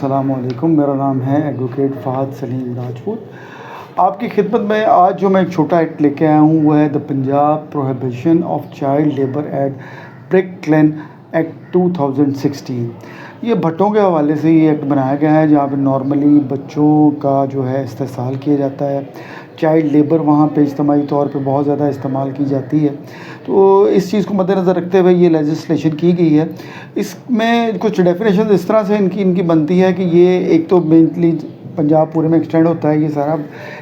अस्सलामुअलैकुम। मेरा नाम है एडवोकेट फ़हद सलीम राजपूत। आपकी खिदमत में आज जो मैं एक छोटा एक्ट लेके आया हूँ वो है the Punjab prohibition of child labour act brick lane act 2016। ये भट्टों के हवाले से ये एक्ट बनाया गया है जहाँ पे नॉर्मली बच्चों का जो है इस्तेसाल किया जाता है। चाइल्ड लेबर वहाँ पे इज्तमाही तौर पे बहुत ज़्यादा इस्तेमाल की जाती है। तो इस चीज़ को मद्देनज़र रखते हुए ये लेजिस्लेशन की गई है। इसमें कुछ डेफिनेशन इस तरह से इनकी बनती है कि ये एक तो मेनली पंजाब पूरे में एक्सटेंड होता है ये सारा।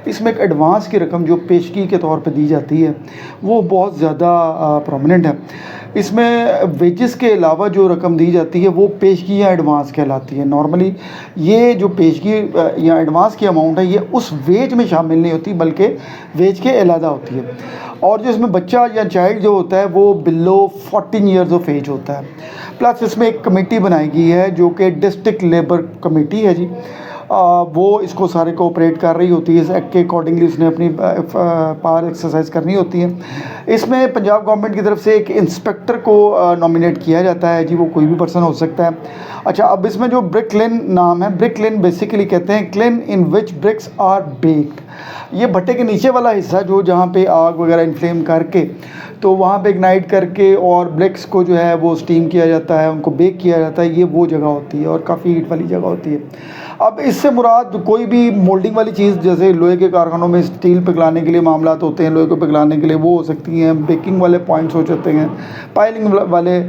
इसमें एक एडवांस की रकम जो पेशगी के तौर पे दी जाती है वो बहुत ज़्यादा प्रोमिनेंट है। इसमें वेजेस के अलावा जो रकम दी जाती है वो पेशगी या एडवांस कहलाती है। नॉर्मली ये जो पेशगी या एडवांस की अमाउंट है ये उस वेज में शामिल नहीं होती बल्कि वेज के अलावा होती है। और जो इसमें बच्चा या चाइल्ड जो होता है वो बिलो 14 ईयर्स ऑफ एज होता है। प्लस इसमें एक कमेटी बनाई गई है जो कि डिस्ट्रिक्ट लेबर कमेटी है जी। वो इसको सारे को ऑपरेट कर रही होती है। इस एक्ट के अकॉर्डिंगली उसने अपनी पावर एक्सरसाइज करनी होती है। इसमें पंजाब गवर्नमेंट की तरफ से एक इंस्पेक्टर को नॉमिनेट किया जाता है जी। वो कोई भी पर्सन हो सकता है। अच्छा, अब इसमें जो ब्रिक लेन नाम है, ब्रिक लेन बेसिकली कहते हैं kiln in which bricks are baked. ये भट्टे के नीचे वाला हिस्सा जो जहाँ पे आग वगैरह इन्फ्लेम करके तो वहाँ पे इग्नाइट करके और ब्रिक्स को जो है वो स्टीम किया जाता है, उनको बेक किया जाता है। ये वो जगह होती है और काफ़ी हीट वाली जगह होती है। अब इससे मुराद कोई भी मोल्डिंग वाली चीज़, जैसे लोहे के कारखानों में स्टील पिघलाने के लिए मामला होते हैं, लोहे को पिघलाने के लिए वो हो सकती हैं। बेकिंग वाले पॉइंट्स हो सकते हैं, पाइलिंग वाले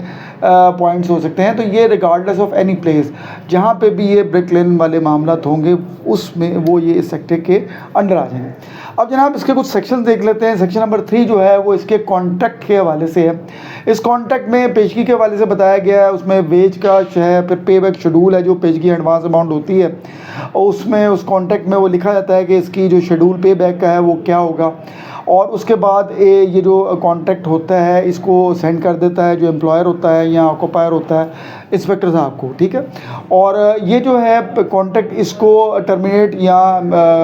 पॉइंट्स हो सकते हैं। तो ये रिगार्डलेस ऑफ एनी प्लेस जहाँ पे भी ये ब्रिक लेन वाले मामला होंगे उसमें वो ये इस सेक्टर के अंडर आ जाएंगे। अब जनाब इसके कुछ सेक्शन देख लेते हैं। सेक्शन नंबर 3 जो है वो इसके कॉन्ट्रैक्ट के हवाले से है। इस कॉन्ट्रैक्ट में पेशगी के हवाले से बताया गया है। उसमें वेज का है, फिर पे बैक शेड्यूल है जो पेशगी एडवांस अमाउंट होती है, और उसमें उस कॉन्ट्रैक्ट में वो लिखा जाता है कि इसकी जो शेड्यूल पे बैक का है वो क्या होगा। और उसके बाद ये जो कॉन्ट्रैक्ट होता है इसको सेंड कर देता है जो एम्प्लॉयर होता है या ऑक्यूपायर होता है इंस्पेक्टर साहब को, ठीक है। और ये जो है कॉन्ट्रैक्ट इसको टर्मिनेट या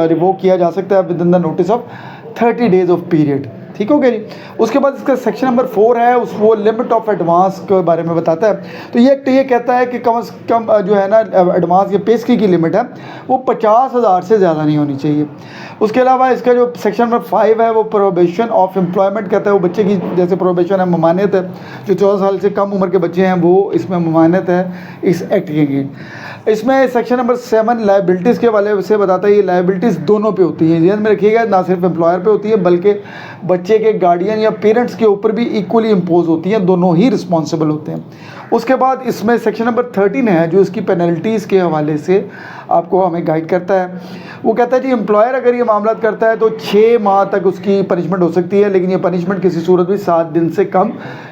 रिवोक किया जा सकता है with in the notice of 30 days of period, ठीक हो गया जी। उसके बाद इसका सेक्शन नंबर 4 है, उस वो लिमिट ऑफ एडवांस के बारे में बताता है। तो ये कहता है कि कम से कम जो है ना एडवांस या पेशगी की लिमिट है वो 50,000 से ज़्यादा नहीं होनी चाहिए। उसके अलावा इसका जो सेक्शन नंबर 5 है वो प्रोहिबिशन ऑफ एम्प्लॉयमेंट कहता है। वो बच्चे की जैसे प्रोहिबिशन है, ममानियत है। जो 14 साल से कम उम्र के बच्चे हैं वो इसमें ममानियत है इस एक्ट के। इसमें सेक्शन नंबर 7 लाइबिलिटीज़ के वाले से बताता है। ये लाइबिलिटीज़ दोनों पे होती हैं, ध्यान में रखिएगा, ना सिर्फ एम्प्लॉयर पे होती है बल्कि बच्चे के गार्डियन या पेरेंट्स के ऊपर भी इक्वली इम्पोज होती हैं, दोनों ही रिस्पॉन्सिबल होते हैं। उसके बाद इसमें सेक्शन नंबर 13 है जो इसकी पेनल्टीज़ के हवाले से आपको हमें गाइड करता है। वो कहता है जी एम्प्लॉयर अगर ये मामला करता है तो 6 माह तक उसकी पनिशमेंट हो सकती है, लेकिन ये पनिशमेंट किसी सूरत में 7 दिन से कम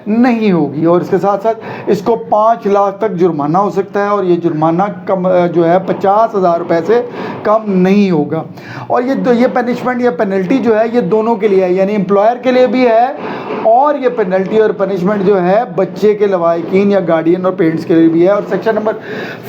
नहीं होगी। और इसके साथ साथ इसको 5 लाख तक जुर्माना हो सकता है, और ये जुर्माना कम जो है 50,000 रुपये से कम नहीं होगा। और ये पनिशमेंट या पेनल्टी जो है ये दोनों के लिए है, यानी एम्प्लॉयर के लिए भी है और ये पेनल्टी और पनिशमेंट जो है बच्चे के लवाहिकीन या गार्डियन और पेरेंट्स के लिए भी है। और सेक्शन नंबर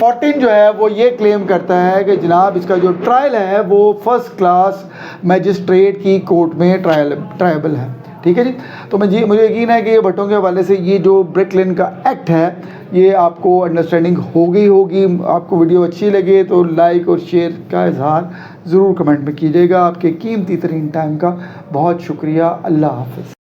14 जो है वो ये क्लेम करता है कि जनाब इसका जो ट्रायल है वो फर्स्ट क्लास मैजिस्ट्रेट की कोर्ट में ट्रायबल है, ठीक है जी। तो मुझे यकीन है कि ये भट्टों के हवाले से ये जो ब्रिक लेन का एक्ट है ये आपको अंडरस्टैंडिंग हो गई होगी। आपको वीडियो अच्छी लगे तो लाइक और शेयर का इजहार ज़रूर कमेंट में कीजिएगा। आपके कीमती तरीन टाइम का बहुत शुक्रिया। अल्लाह हाफ़िज़।